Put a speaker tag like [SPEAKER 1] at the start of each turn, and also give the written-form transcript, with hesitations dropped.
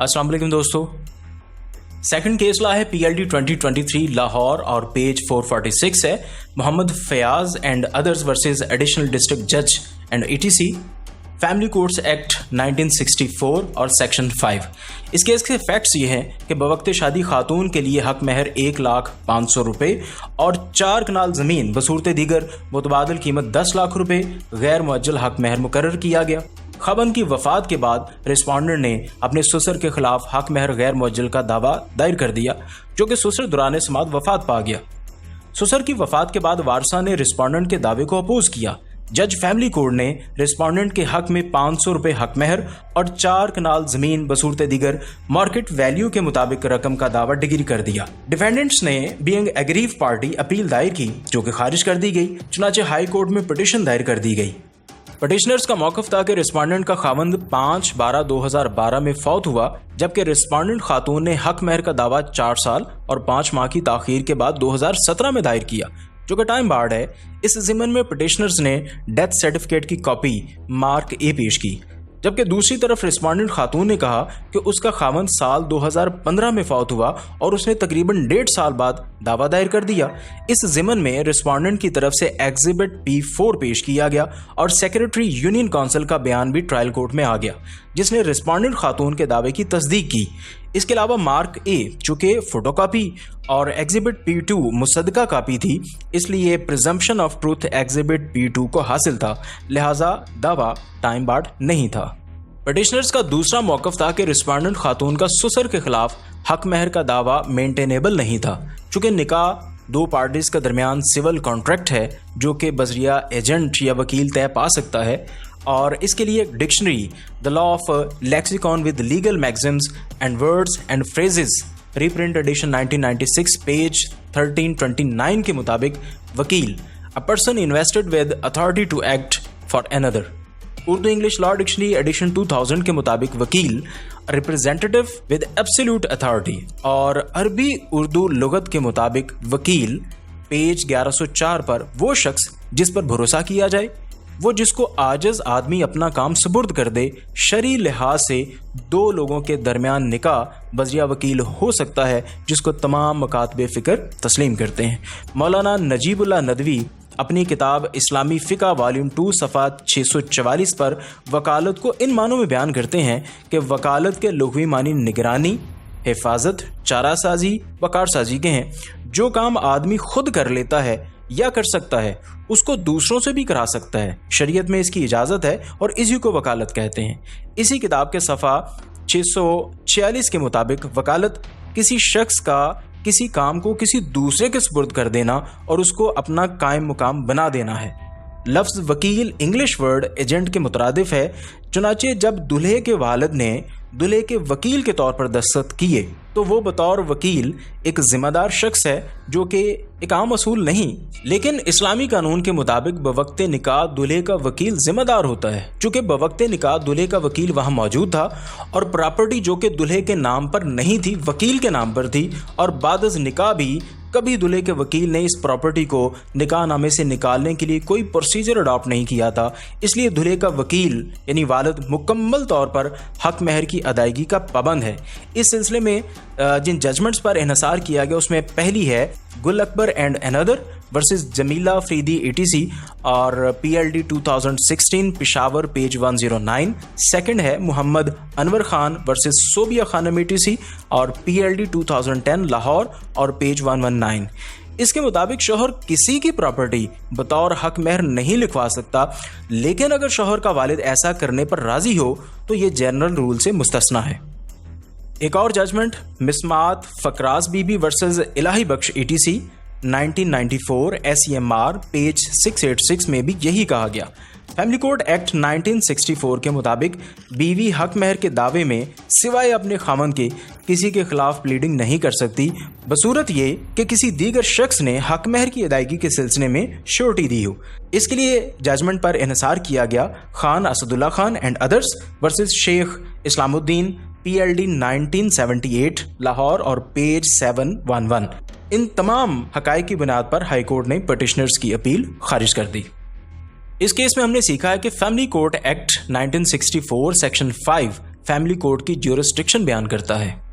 [SPEAKER 1] अस्सलाम वालेकुम दोस्तों। सेकंड केस ला है PLD 2023 लाहौर और पेज 446 है Mohammad Fayaz and others versus additional district जज and ETC family courts act 1964 और सेक्शन 5। इस केस के फैक्ट्स ये हैं कि बवक्त शादी खातून के लिए हक महर 1,05,000 रुपये और 4 कनाल ज़मीन बसूरत दीगर मुतबादल कीमत 10 लाख रुपये गैर मुअज्जल हक महर मुकर्रर किया गया। ख़ावंद की वफ़ात के बाद रिस्पॉन्डेंट ने अपने ससुर के खिलाफ हक महर गैर मुअज्जल का दावा दायर कर दिया, जो कि ससुर दौरान समात वफ़ात पा गया। ससुर की वफ़ात के बाद वारसा ने रिस्पॉन्डेंट के दावे को अपोज किया। जज फैमिली कोर्ट ने रिस्पॉन्डेंट के हक में 500 रुपये हक महर और 4 कनाल ज़मीन बसूरत दीगर मार्केट वैल्यू के मुताबिक रकम का दावा डिग्री कर दिया। डिफेंडेंट्स ने बीइंग एग्रीव पार्टी अपील दायर की, जो कि खारिज कर दी गई। चुनांचे हाई कोर्ट में पिटीशन दायर कर दी गई। पटिशनर्स का मौक़िफ़ था कि रिस्पॉन्डेंट का खावंद 5/12/2012 में फौत हुआ, जबकि रिस्पॉन्डेंट खातून ने हक महर का दावा 4 साल और 5 माह की ताख़ीर के बाद 2017 में दायर किया, जो कि टाइम बार्ड है। इस ज़िम्मन में पटिशनर्स ने डेथ सर्टिफिकेट की कॉपी मार्क ए पेश की, जबकि दूसरी तरफ रिस्पॉन्डेंट खातून ने कहा कि उसका खावंद साल 2015 में फौत हुआ और उसने तकरीबन 1.5 साल बाद दावा दायर कर दिया। इस ज़िम्मन में रिस्पॉन्डेंट की तरफ से एग्जिबिट P4 पेश किया गया और सेक्रेटरी यूनियन काउंसिल का बयान भी ट्रायल कोर्ट में आ गया, जिसने रिस्पॉन्डेंट खातून के दावे की तस्दीक की। इसके अलावा मार्क ए, चूँकि फोटोकॉपी और एग्जिबिट P2 मुसद्दका कापी थी, इसलिए presumption of truth exhibit P2 को हासिल था, लिहाजा दावा टाइम बार्ड नहीं था। पटिशनर्स का दूसरा मौक़िफ़ था कि रिस्पॉन्डेंट खातून का ससुर के खिलाफ हक महर का दावा मेंटेनेबल नहीं था, चूँकि निकाह 2 पार्टीज़ के दरमियान सिविल कॉन्ट्रैक्ट है, जो कि बजरिया एजेंट या वकील तय पा सकता है, और इसके लिए dictionary the law of lexicon with legal maxims and words and phrases reprint edition 1996 page 1329 के मुताबिक वकील a person invested with authority to act for another. Urdu English law dictionary edition 2000 के मुताबिक वकील रिप्रेजेंटेटिव विद एब्सोल्यूट अथॉरिटी, और अरबी उर्दू लुगत के मुताबिक वकील पेज 1104 पर वो शख्स जिस पर भरोसा किया जाए, वो जिसको आजिज आदमी अपना काम सुपुर्द कर दे। शरई लिहाज से 2 लोगों के दरमियान निकाह बजरिया वकील हो सकता है, जिसको तमाम मकातबे फ़िक्र तस्लीम करते हैं। मौलाना नजीबुल्लाह नदवी अपनी किताब इस्लामी फ़िक़ह वॉल्यूम 2 सफ़ा 644 पर वकालत को इन मानों में बयान करते हैं कि वकालत के लुग़वी मानी निगरानी, हिफाजत, चारासाजी व कारसाजी के हैं। जो काम आदमी खुद कर लेता है या कर सकता है, उसको दूसरों से भी करा सकता है। शरीयत में इसकी इजाज़त है और इसी को वकालत कहते हैं। इसी किताब के सफ़ा 646 के मुताबिक वकालत किसी शख्स का किसी काम को किसी दूसरे के सुपुर्द कर देना और उसको अपना कायम मुकाम बना देना है। लफ्ज़ वकील इंग्लिश वर्ड एजेंट के मुतरादिफ है। चुनाचे जब दूल्हे के वालिद ने दूल्हे के वकील के तौर पर दस्तखत किए, तो वो बतौर वकील एक ज़िम्मेदार शख्स है, जो कि एक आम असूल नहीं, लेकिन इस्लामी कानून के मुताबिक बवक्ते निकाह दूल्हे का वकील ज़िम्मेदार होता है। चूँकि बवक्ते निकाह दूल्हे का वकील वहाँ मौजूद था और प्रॉपर्टी जो कि दूल्हे के नाम पर नहीं थी, वकील के नाम पर थी, और बादज़ निकाह भी कभी दूल्हे के वकील ने इस प्रॉपर्टी को निकाह नामे से निकालने के लिए कोई प्रोसीजर अडॉप्ट नहीं किया था। इसलिए दूल्हे का वकील यानी वालिद मुकम्मल तौर पर हक महर की अदायगी का पाबंद है। इस सिलसिले में जिन जजमेंट्स पर इन्हसार किया गया, उसमें पहली है गुल Akbar and another versus Jamila Afridi ETC और PLD 2016 पिशावर पेज 109। सेकंड है मोहम्मद अनवर खान वर्सेस सोबिया खानम ETC और PLD 2010 लाहौर और पेज 119। इसके मुताबिक शौहर किसी की प्रॉपर्टी बतौर हक महर नहीं लिखवा सकता, लेकिन अगर शौहर का वालिद ऐसा करने पर राजी हो तो ये जनरल रूल से मुस्तस्ना है। एक और जजमेंट मिसमात फकराज बीबी वर्सेस इलाही बख्श ETC 1994 SEMR पेज 686 में भी यही कहा गया। फैमिली कोर्ट एक्ट 1964 के मुताबिक बीवी हक महर के दावे में सिवाय अपने खामन के किसी के खिलाफ प्लीडिंग नहीं कर सकती, बसूरत ये कि किसी दीगर शख्स ने हक महर की अदायगी के सिलसिले में श्योरिटी दी हो। इसके लिए जजमेंट पर इन्हसार किया गया Khan Asadullah Khan and others versus Sheikh Islamuddin PLD 1978 Lahore और पेज 711। इन तमाम हकाइक की बुनियाद पर हाई कोर्ट ने पटिशनर्स की अपील खारिज कर दी। इस केस में हमने सीखा है कि family court act 1964 section 5 family court की ज्यूरिसडिक्शन बयान करता है।